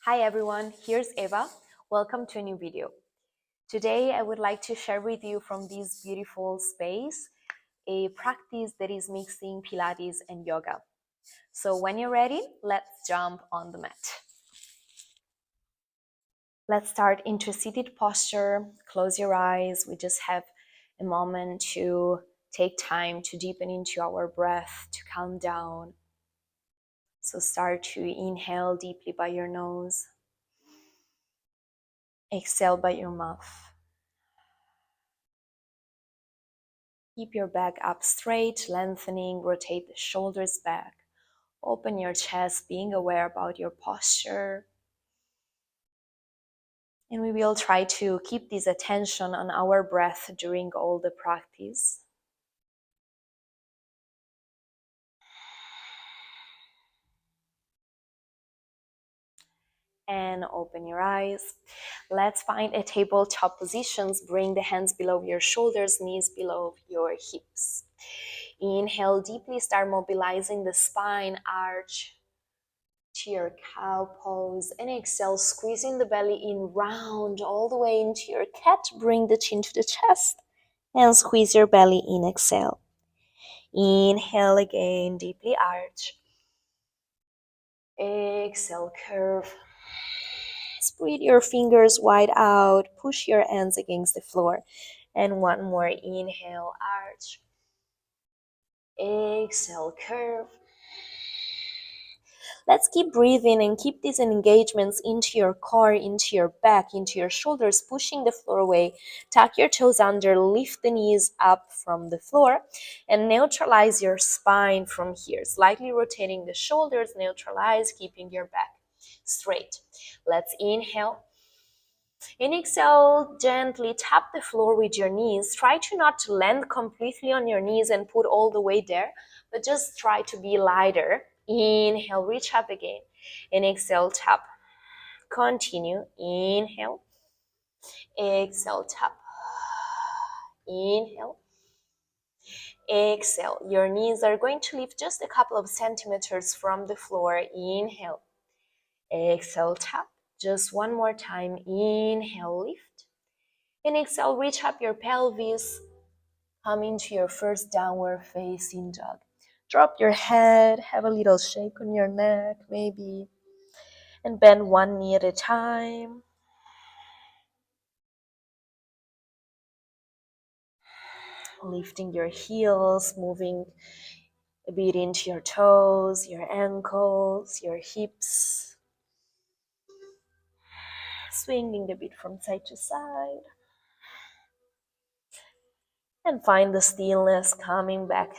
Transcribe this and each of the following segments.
Hi everyone, here's Eva. Welcome to a new video. Today I would like to share with you from this beautiful space a practice that is mixing Pilates and yoga. So when you're ready, let's jump on the mat. Let's start into seated posture. Close your eyes. We just have a moment to take time to deepen into our breath, to calm down. So start to inhale deeply by your nose. Exhale by your mouth. Keep your back up straight, lengthening, rotate the shoulders back. Open your chest, being aware about your posture. And we will try to keep this attention on our breath during all the practice. And open your eyes. Let's find a tabletop positions. Bring the hands below your shoulders, knees below your hips. Inhale deeply, start mobilizing the spine, arch to your cow pose, and exhale, squeezing the belly in round all the way into your cat. Bring the chin to the chest and squeeze your belly in. Exhale. Inhale again, deeply arch. Exhale, curve. Spread your fingers wide out. Push your hands against the floor. And one more. Inhale, arch. Exhale, curve. Let's keep breathing and keep these engagements into your core, into your back, into your shoulders, pushing the floor away. Tuck your toes under, lift the knees up from the floor, and neutralize your spine from here. Slightly rotating the shoulders, neutralize, keeping your back straight. Let's inhale. And exhale, gently tap the floor with your knees. Try to not land completely on your knees and put all the weight there, but just try to be lighter. Inhale, reach up again. And exhale, tap. Continue. Inhale. Exhale, tap. Inhale. Exhale. Your knees are going to lift just a couple of centimeters from the floor. Inhale. Exhale, tap. Just one more time. Inhale, lift. And exhale, reach up your pelvis. Come into your first downward facing dog. Drop your head, have a little shake on your neck maybe, and bend one knee at a time. Lifting your heels, moving a bit into your toes, your ankles, your hips. Swinging a bit from side to side. And find the stillness coming back.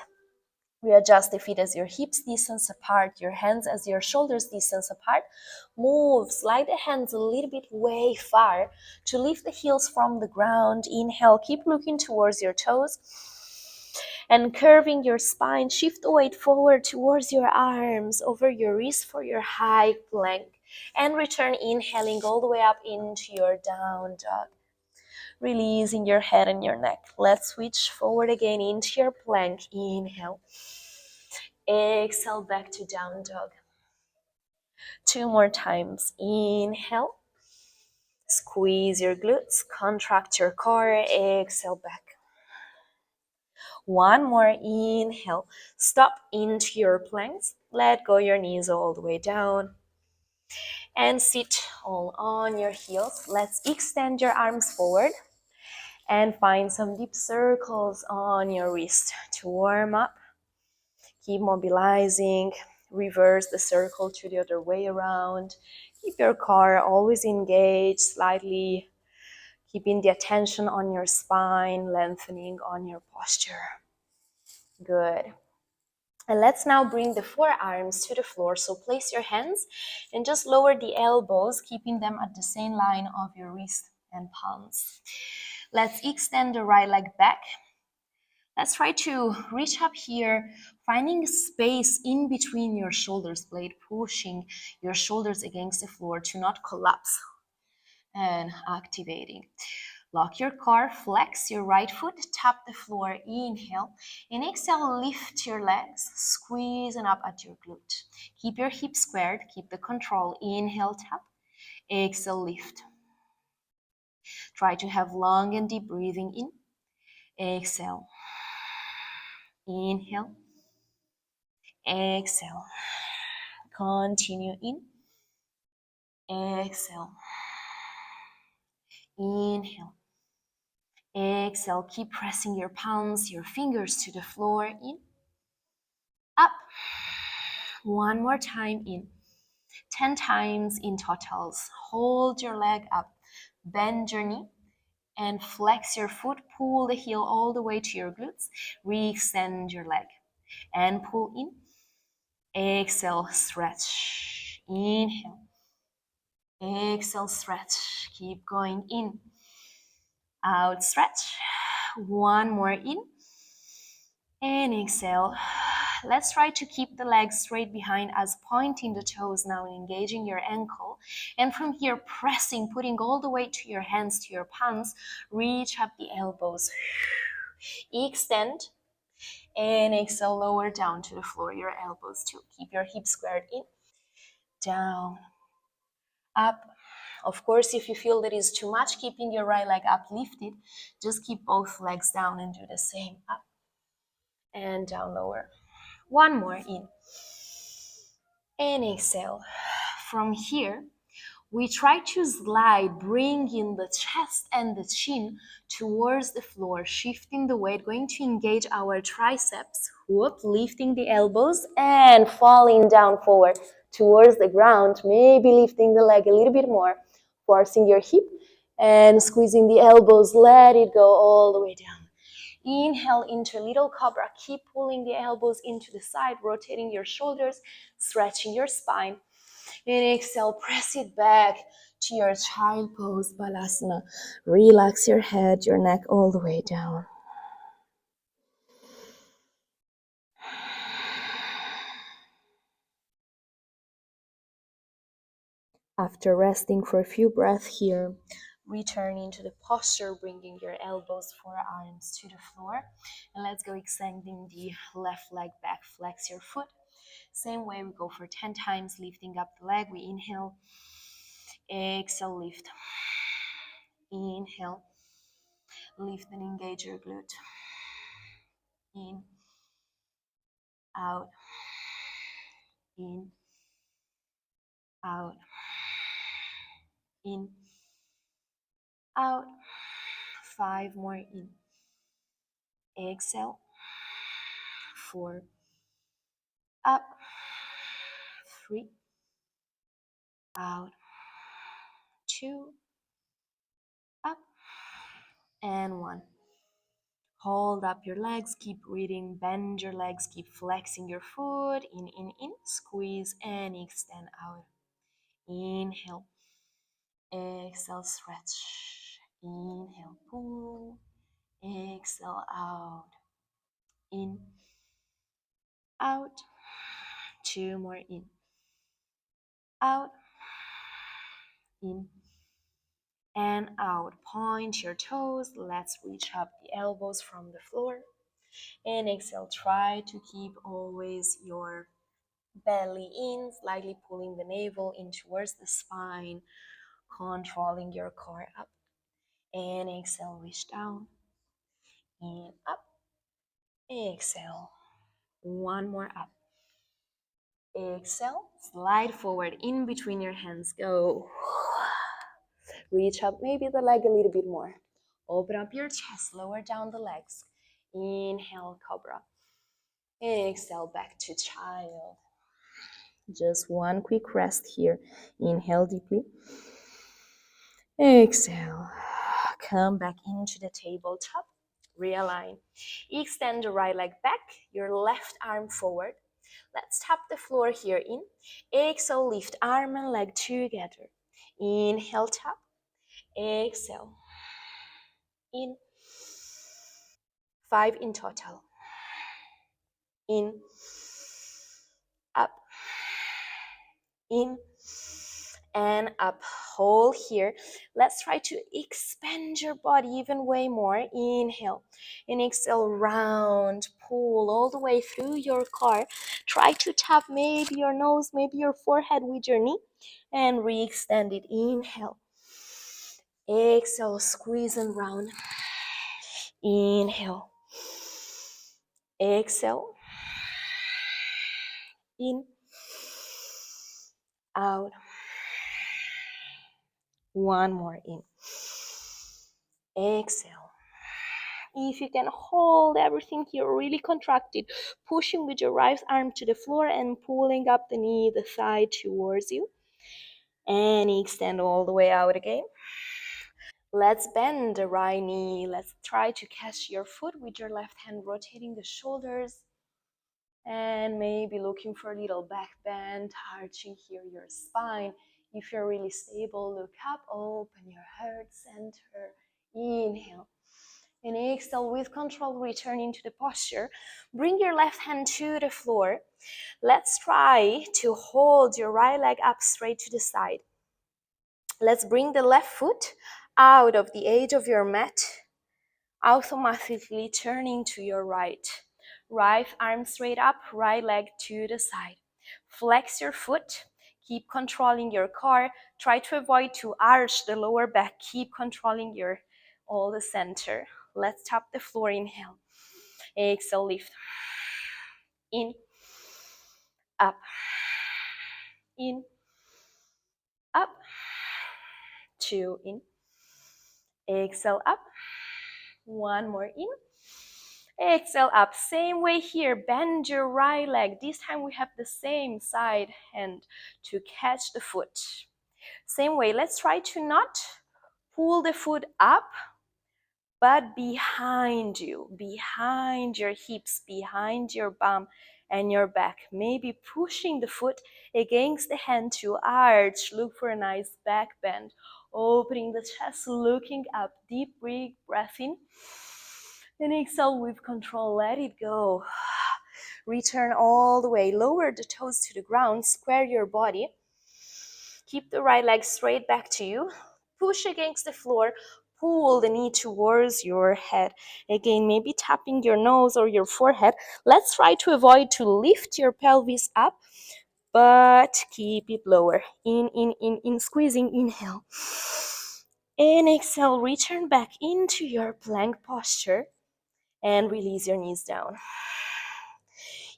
Readjust the feet as your hips distance apart, your hands as your shoulders distance apart. Move, slide the hands a little bit way far to lift the heels from the ground. Inhale, keep looking towards your toes. And curving your spine, shift the weight forward towards your arms, over your wrist for your high plank. And return, inhaling all the way up into your down dog. Releasing your head and your neck. Let's switch forward again into your plank. Inhale. Exhale, back to down dog. Two more times. Inhale. Squeeze your glutes, contract your core. Exhale, back. One more. Inhale. Stop into your planks. Let go your knees all the way down. And sit all on your heels. Let's extend your arms forward. And find some deep circles on your wrist to warm up. Keep mobilizing. Reverse the circle to the other way around. Keep your core always engaged, slightly keeping the attention on your spine, lengthening on your posture. Good. And let's now bring the forearms to the floor. So place your hands and just lower the elbows, keeping them at the same line of your wrist and palms. Let's extend the right leg back. Let's try to reach up here, finding space in between your shoulders blade, pushing your shoulders against the floor to not collapse, and activating. Lock your core, flex your right foot, tap the floor, inhale, and exhale, lift your legs, squeeze and up at your glute. Keep your hips squared, keep the control, inhale, tap, Exhale, lift. Try to have long and deep breathing in. Exhale. Inhale. Exhale. Continue in. Exhale. Inhale. Exhale. Keep pressing your palms, your fingers to the floor. In. Up. One more time in. 10 times in totals. Hold your leg up. Bend your knee and flex your foot. Pull the heel all the way to your glutes. Re-extend your leg and pull in. Exhale, stretch. Inhale. Exhale, stretch. Keep going in. Out, stretch. One more in. And exhale. Let's try to keep the legs straight behind us, pointing the toes now and engaging your ankle. And from here, pressing, putting all the weight to your hands, to your palms. Reach up the elbows. Extend. And exhale, lower down to the floor, your elbows too. Keep your hips squared in. Down. Up. Of course, if you feel that is too much, keeping your right leg uplifted, just keep both legs down and do the same. Up and down, lower. One more in. And exhale. From here, we try to slide, bring in the chest and the chin towards the floor, shifting the weight, going to engage our triceps. Whoop, lifting the elbows and falling down forward towards the ground, maybe lifting the leg a little bit more, forcing your hip and squeezing the elbows. Let it go all the way down. Inhale into little cobra. Keep pulling the elbows into the side, rotating your shoulders, stretching your spine. And exhale, press it back to your child pose, balasana. Relax your head, your neck all the way down. After resting for a few breaths here, return into the posture, bringing your elbows, forearms to the floor. And let's go extending the left leg back. Flex your foot. Same way, we go for 10 times, lifting up the leg. We inhale. Exhale, lift. Inhale. Lift and engage your glute. In. Out. In. Out. In. Out. 5 more in. Exhale. 4. Up. 3. Out. 2. Up. And 1. Hold up your legs, keep breathing, bend your legs, keep flexing your foot. In. Squeeze and extend out. Inhale. Exhale, stretch. Inhale, pull. Exhale, out. In. Out. 2 more in. Out. In. And out. Point your toes. Let's reach up the elbows from the floor. And exhale. Try to keep always your belly in, slightly pulling the navel in towards the spine, controlling your core up. And exhale, reach down. And up. Exhale. One more up. Exhale. Slide forward in between your hands. Go. Reach up maybe the leg a little bit more. Open up your chest, lower down the legs. Inhale, cobra. Exhale, back to child. Just one quick rest here. Inhale deeply. Exhale. Come back into the tabletop. Realign. Extend the right leg back, your left arm forward. Let's tap the floor here in. Exhale, lift arm and leg together. Inhale, tap. Exhale. In. 5 in total. In. Up. In. And up. Hold here. Let's try to expand your body even way more. Inhale. And exhale, round. Pull all the way through your core. Try to tap maybe your nose, maybe your forehead with your knee. And re-extend it. Inhale. Exhale, squeeze and round. Inhale. Exhale. In. Out. One more in. Exhale. If you can hold everything here really contracted, pushing with your right arm to the floor and pulling up the knee, the thigh towards you. And extend all the way out again. Let's bend the right knee. Let's try to catch your foot with your left hand, rotating the shoulders. And maybe looking for a little back bend, arching here your spine. If you're really stable, look up, open your heart center. Inhale. And exhale with control, return into the posture. Bring your left hand to the floor. Let's try to hold your right leg up straight to the side. Let's bring the left foot out of the edge of your mat, automatically turning to your right. Right arm straight up, right leg to the side. Flex your foot, keep controlling your core. Try to avoid to arch the lower back, keep controlling your all the center. Let's tap the floor, inhale. Exhale, lift. In, up, in, up, two, in. Exhale, up. One more in. Exhale up. Same way here. Bend your right leg. This time we have the same side hand to catch the foot. Same way. Let's try to not pull the foot up, but behind you, behind your hips, behind your bum and your back. Maybe pushing the foot against the hand to arch. Look for a nice back bend. Opening the chest, looking up. Deep breath in. And exhale with control, let it go. Return all the way, lower the toes to the ground, square your body. Keep the right leg straight back to you. Push against the floor, pull the knee towards your head. Again, maybe tapping your nose or your forehead. Let's try to avoid to lift your pelvis up, but keep it lower. In, squeezing, inhale. And exhale, return back into your plank posture. And release your knees down.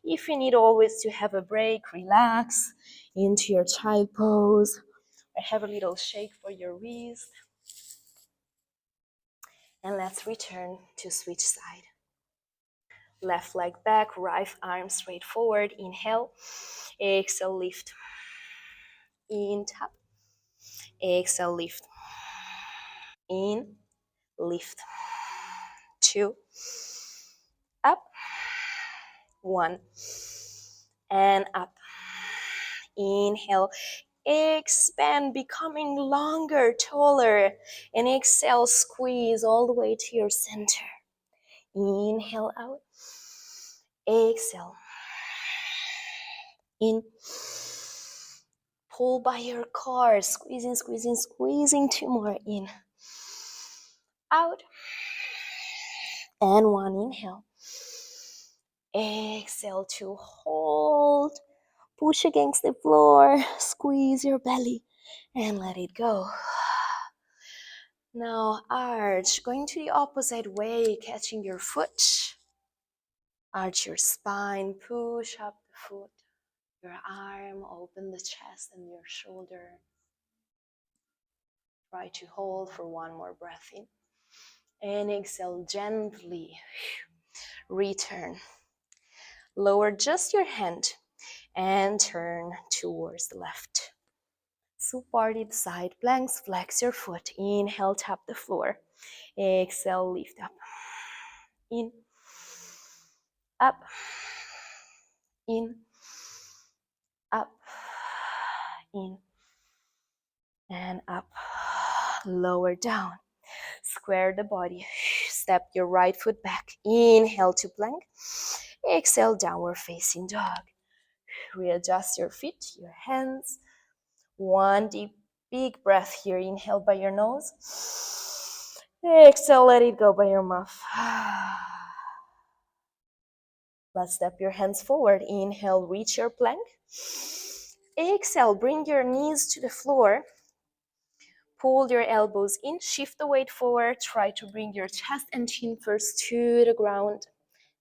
If you need always to have a break, relax into your child pose, or have a little shake for your wrist. And let's return to switch side. Left leg back, right arm straight forward. Inhale, exhale, lift. In, tap. Exhale, lift. In, lift. Two, up. One, and up. Inhale, expand, becoming longer, taller. And exhale, squeeze all the way to your center. Inhale out. Exhale. In. Pull by your core, squeezing, squeezing, squeezing. Two more, in. Out. And one, inhale. Exhale to hold. Push against the floor, squeeze your belly, and let it go. Now arch, going to the opposite way, catching your foot. Arch your spine, push up the foot, your arm, open the chest and your shoulder. Try to hold for one more breath in. And exhale gently. Return. Lower just your hand and turn towards the left. Supported side planks, flex your foot. Inhale, tap the floor. Exhale, lift up. In, up, in, up, in, and up. Lower down. Square the body. Step your right foot back. Inhale to plank. Exhale, downward facing dog. Readjust your feet, your hands. One deep, big breath here. Inhale by your nose. Exhale, let it go by your mouth. Let's step your hands forward. Inhale, reach your plank. Exhale, bring your knees to the floor. Pull your elbows in, shift the weight forward. Try to bring your chest and chin first to the ground.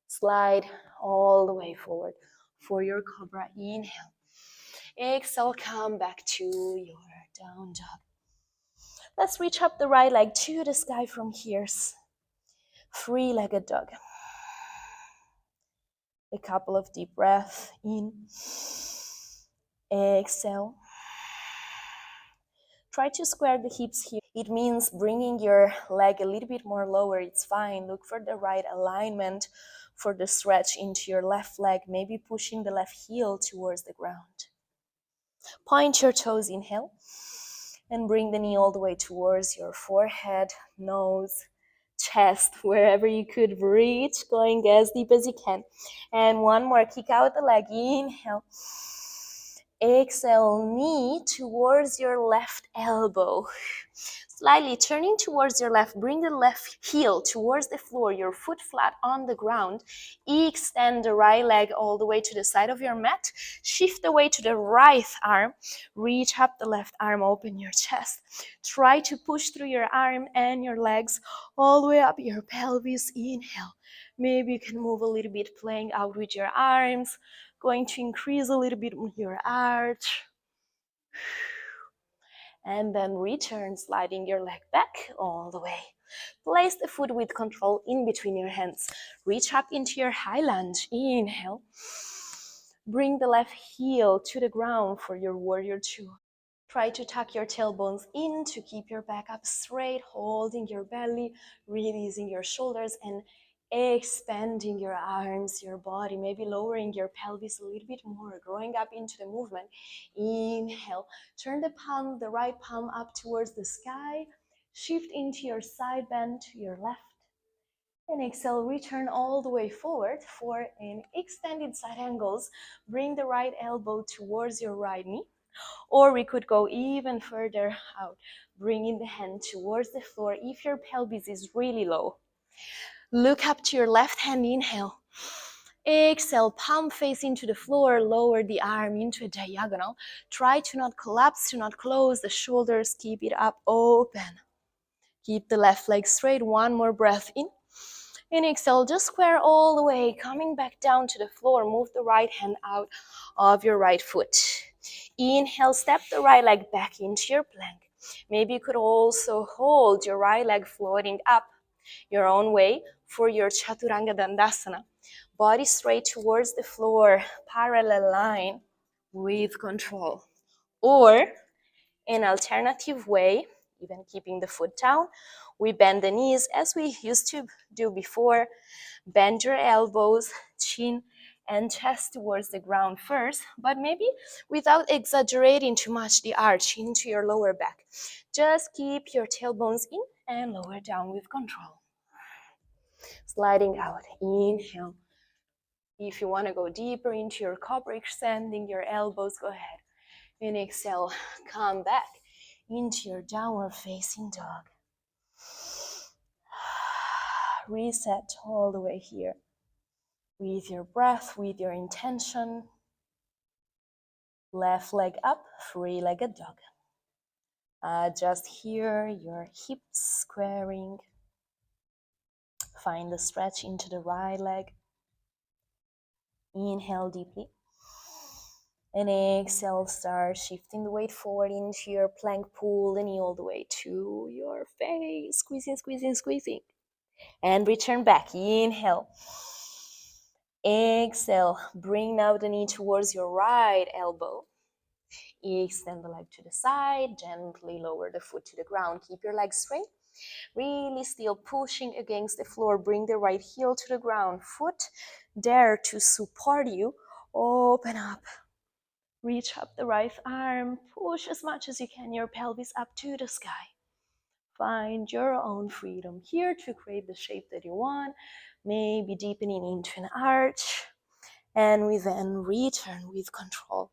Slide all the way forward for your cobra. Inhale. Exhale, come back to your down dog. Let's reach up the right leg to the sky from here. Three-legged dog. A couple of deep breaths in. Exhale. Try to square the hips here. It means bringing your leg a little bit more lower. It's fine. Look for the right alignment for the stretch into your left leg, maybe pushing the left heel towards the ground. Point your toes, inhale, and bring the knee all the way towards your forehead, nose, chest, wherever you could reach, going as deep as you can. And one more, kick out the leg, inhale. Exhale, knee towards your left elbow. Slightly turning towards your left, bring the left heel towards the floor, your foot flat on the ground. Extend the right leg all the way to the side of your mat. Shift the weight to the right arm. Reach up the left arm, open your chest. Try to push through your arm and your legs all the way up your pelvis. Inhale. Maybe you can move a little bit, playing out with your arms. Going to increase a little bit your arch. And then return, sliding your leg back all the way. Place the foot with control in between your hands. Reach up into your high lunge. Inhale. Bring the left heel to the ground for your warrior two. Try to tuck your tailbones in to keep your back up straight, holding your belly, releasing your shoulders, and expanding your arms, your body, maybe lowering your pelvis a little bit more, growing up into the movement. Inhale, turn the palm, the right palm up towards the sky, shift into your side bend to your left, and exhale, return all the way forward for an extended side angles. Bring the right elbow towards your right knee, or we could go even further out, bringing the hand towards the floor if your pelvis is really low. Look up to your left hand, inhale. Exhale, palm face into the floor, lower the arm into a diagonal. Try to not collapse, to not close the shoulders, keep it up, open. Keep the left leg straight, one more breath in. And exhale, just square all the way, coming back down to the floor. Move the right hand out of your right foot. Inhale, step the right leg back into your plank. Maybe you could also hold your right leg floating up your own way for your Chaturanga Dandasana. Body straight towards the floor, parallel line with control. Or an alternative way, even keeping the foot down, we bend the knees as we used to do before. Bend your elbows, chin and chest towards the ground first, but maybe without exaggerating too much the arch into your lower back. Just keep your tailbones in and lower down with control. Sliding out, inhale. If you want to go deeper into your cobra, extending your elbows, go ahead. And exhale, come back into your downward facing dog. Reset all the way here. With your breath, with your intention. Left leg up, three-legged dog. Just here, your hips squaring. Find the stretch into the right leg. Inhale deeply. And exhale, start shifting the weight forward into your plank. Pull the knee all the way to your face. Squeezing, squeezing, squeezing. And return back. Inhale. Exhale. Bring now the knee towards your right elbow. Extend the leg to the side. Gently lower the foot to the ground. Keep your legs straight. Really still pushing against the floor. Bring the right heel to the ground. Foot there to support you. Open up. Reach up the right arm. Push as much as you can your pelvis up to the sky. Find your own freedom here to create the shape that you want. Maybe deepening into an arch. And we then return with control.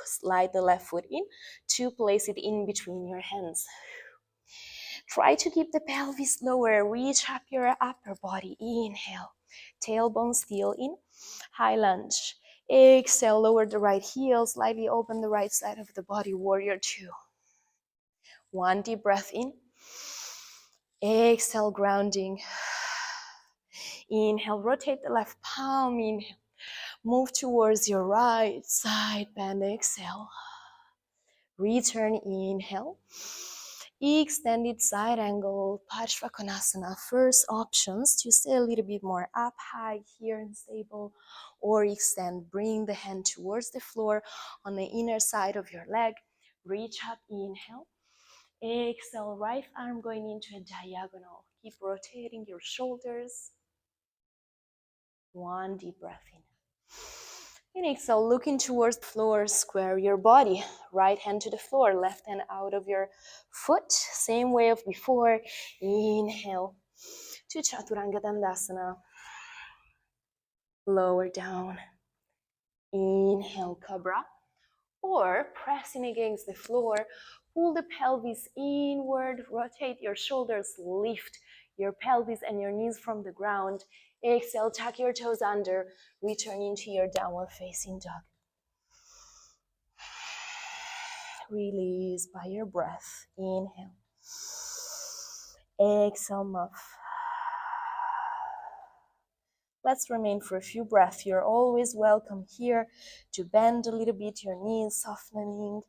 Slide the left foot in to place it in between your hands. Try to keep the pelvis lower. Reach up your upper body. Inhale. Tailbone still in. High lunge. Exhale, lower the right heel, slightly open the right side of the body, warrior two. One deep breath in. Exhale, grounding. Inhale, rotate the left palm. Inhale, move towards your right side, bend, exhale. Return, inhale. Extended side angle, Parsvakonasana. First options to stay a little bit more up high here and stable, or extend, bring the hand towards the floor on the inner side of your leg. Reach up, inhale. Exhale, right arm going into a diagonal. Keep rotating your shoulders. One deep breath in. And exhale, looking towards the floor, square your body. Right hand to the floor, left hand out of your foot. Same way of before. Inhale to Chaturanga Dandasana. Lower down. Inhale, Cobra. Or pressing against the floor, pull the pelvis inward, rotate your shoulders, lift your pelvis and your knees from the ground. Exhale, tuck your toes under, return into your downward facing dog. Release by your breath. Inhale. Exhale, muff. Let's remain for a few breaths. You're always welcome here to bend a little bit your knees, softening.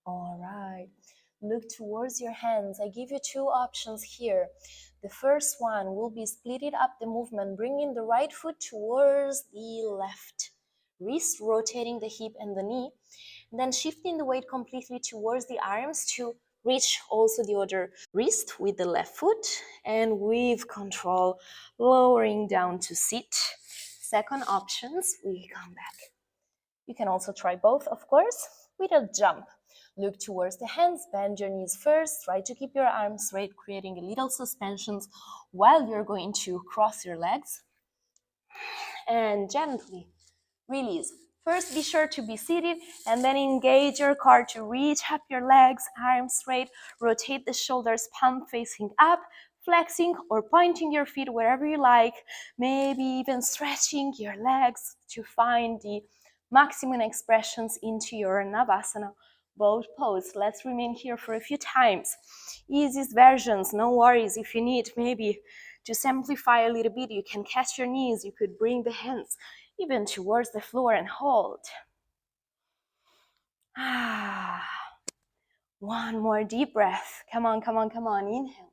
All right. Look towards your hands. I give you two options here. The first one will be splitting up the movement, bringing the right foot towards the left wrist, rotating the hip and the knee, then shifting the weight completely towards the arms to reach also the other wrist with the left foot, and with control, lowering down to sit. Second options, we come back. You can also try both, of course, with a jump. Look towards the hands, bend your knees first, try to keep your arms straight, creating a little suspensions while you're going to cross your legs. And gently release. First, be sure to be seated and then engage your core to reach up your legs, arms straight, rotate the shoulders, palm facing up, flexing or pointing your feet wherever you like, maybe even stretching your legs to find the maximum expressions into your Navasana boat pose. Let's remain here for a few times. Easiest versions, no worries. If you need maybe to simplify a little bit, you can catch your knees, you could bring the hands even towards the floor and hold. One more deep breath. Come on, come on, come on. Inhale.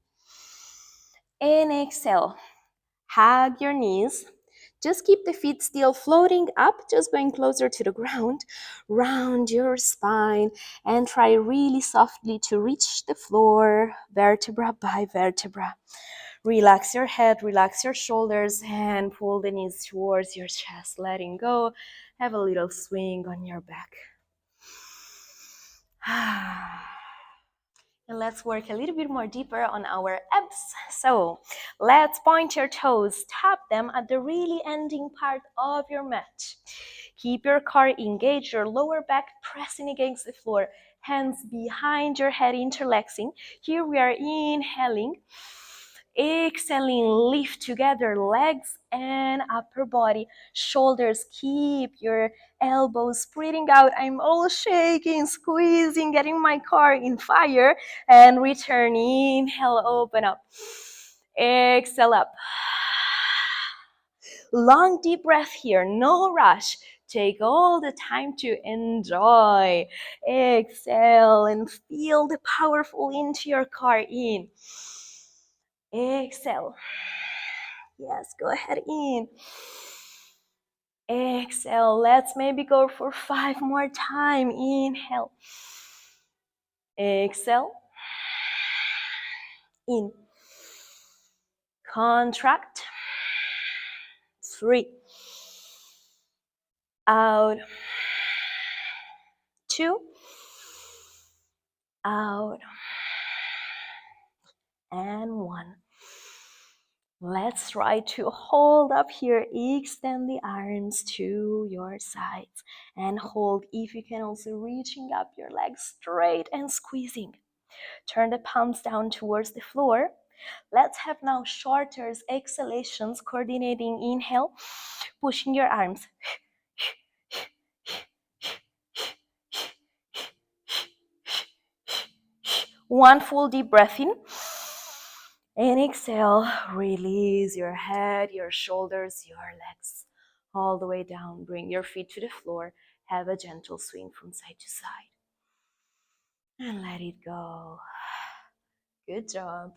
And exhale. Hug your knees. Just keep the feet still floating up, just going closer to the ground. Round your spine and try really softly to reach the floor, vertebra by vertebra. Relax your head, relax your shoulders, and pull the knees towards your chest, letting go. Have a little swing on your back. And let's work a little bit more deeper on our abs. So let's point your toes, tap them at the really ending part of your mat. Keep your core engaged, your lower back pressing against the floor, hands behind your head interlacing. Here we are inhaling. Exhaling, lift together legs and upper body, shoulders, keep your elbows spreading out. I'm all shaking, squeezing, getting my core in fire, and return. Inhale, open up. Exhale up. Long deep breath here, no rush. Take all the time to enjoy. Exhale and feel the powerful into your core in. Exhale. Yes, go ahead in. Exhale. Let's maybe go for 5 more times. Inhale. Exhale. In. Contract. 3. Out. 2. Out. And 1. Let's try to hold up here. Extend the arms to your sides and hold. If you can, also reaching up your legs straight and squeezing. Turn the palms down towards the floor. Let's have now shorter exhalations, coordinating inhale, pushing your arms. One full deep breath in. And exhale, release your head, your shoulders, your legs all the way down. Bring your feet to the floor. Have a gentle swing from side to side. And let it go. Good job.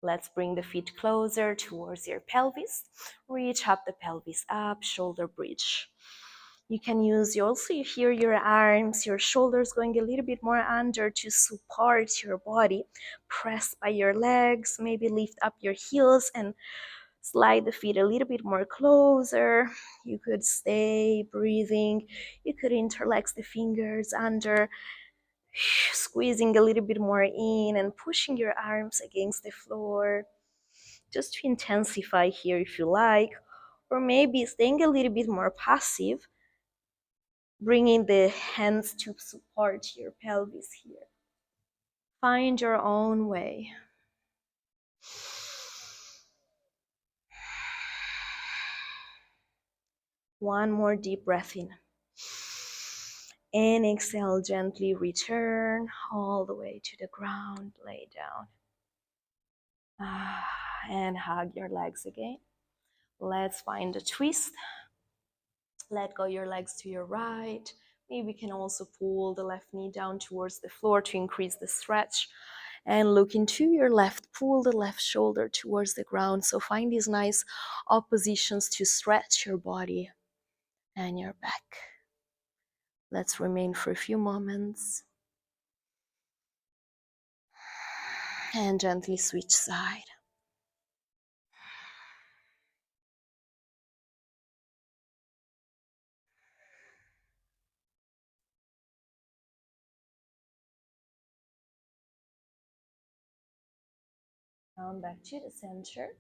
Let's bring the feet closer towards your pelvis. Reach up the pelvis up, shoulder bridge. You can use also here your arms, your shoulders going a little bit more under to support your body. Press by your legs, maybe lift up your heels and slide the feet a little bit more closer. You could stay breathing. You could interlace the fingers under, squeezing a little bit more in and pushing your arms against the floor. Just to intensify here if you like, or maybe staying a little bit more passive, bringing the hands to support your pelvis here. Find your own way. One more deep breath in. And exhale, gently return all the way to the ground, lay down. And hug your legs again. Let's find a twist. Let go your legs to your right. Maybe you can also pull the left knee down towards the floor to increase the stretch. And look into your left, pull the left shoulder towards the ground. So find these nice oppositions to stretch your body and your back. Let's remain for a few moments. And gently switch side. Down back to the center.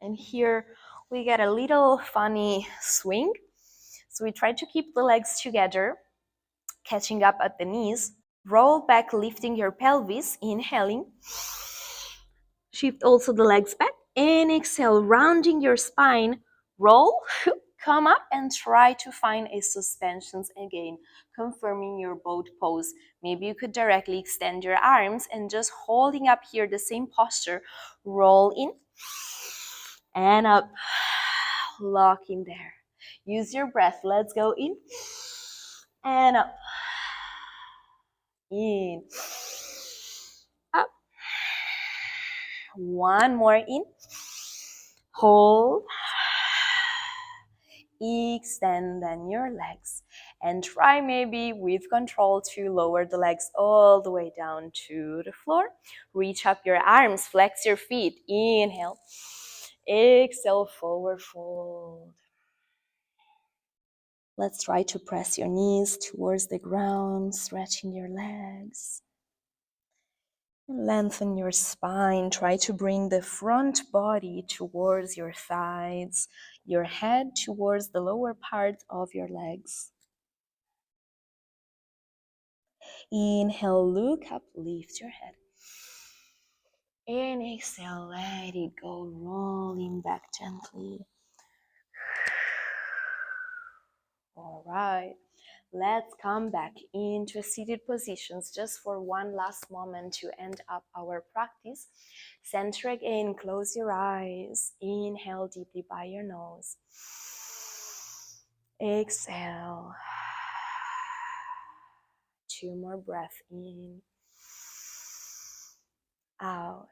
And here we get a little funny swing. So we try to keep the legs together, catching up at the knees. Roll back, lifting your pelvis, inhaling. Shift also the legs back and exhale, rounding your spine. Roll, come up and try to find a suspensions again, confirming your boat pose. Maybe you could directly extend your arms and just holding up here the same posture. Roll in and up, lock in there. Use your breath. Let's go in and up. In, up. One more in. Hold. Extend then your legs. And try maybe with control to lower the legs all the way down to the floor. Reach up your arms, flex your feet. Inhale. Exhale, forward fold. Let's try to press your knees towards the ground, stretching your legs. Lengthen your spine. Try to bring the front body towards your thighs, your head towards the lower part of your legs. Inhale, look up, lift your head. And exhale, let it go, rolling back gently. All right. Let's come back into seated positions just for one last moment to end up our practice. Center again, close your eyes. Inhale deeply by your nose. Exhale. 2 more breaths in. Out.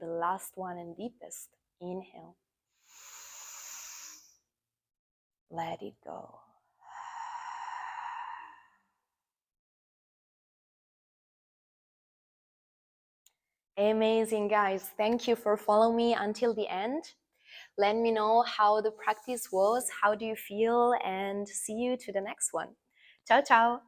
The last one and deepest. Inhale. Let it go. Amazing, guys. Thank you for following me until the end. Let me know how the practice was, how do you feel, and see you to the next one. Ciao, ciao.